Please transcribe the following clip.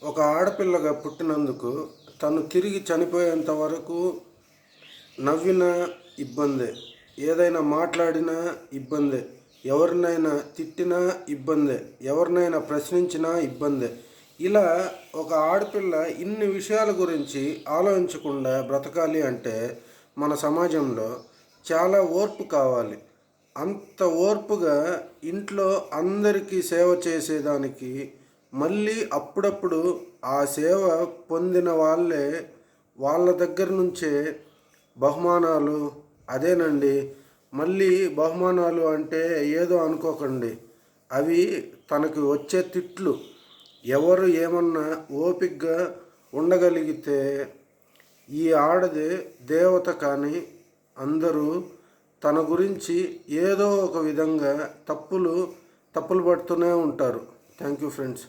ఒక ఆడపిల్లగా పుట్టినందుకు తను తిరిగి చనిపోయేంత వరకు నవ్వినా ఇబ్బందే, ఏదైనా మాట్లాడినా ఇబ్బందే, ఎవరినైనా తిట్టినా ఇబ్బందే, ఎవరినైనా ప్రశ్నించినా ఇబ్బందే. ఇలా ఒక ఆడపిల్ల ఇన్ని విషయాల గురించి ఆలోచించకుండా బ్రతకాలి అంటే మన సమాజంలో చాలా ఓర్పు కావాలి. అంత ఓర్పుగా ఇంట్లో అందరికీ సేవ చేసేదానికి, మళ్ళీ అప్పుడప్పుడు ఆ సేవ పొందిన వాళ్ళ దగ్గర నుంచే బహుమానాలు, అదేనండి. మళ్ళీ బహుమానాలు అంటే ఏదో అనుకోకండి, అవి తనకు వచ్చే తిట్లు. ఎవరు ఏమన్నా ఓపికగా ఉండగలిగితే ఈ ఆడది దేవత. కానీ అందరూ తన గురించి ఏదో ఒక విధంగా తప్పులు పడుతూనే ఉంటారు. Thank you friends.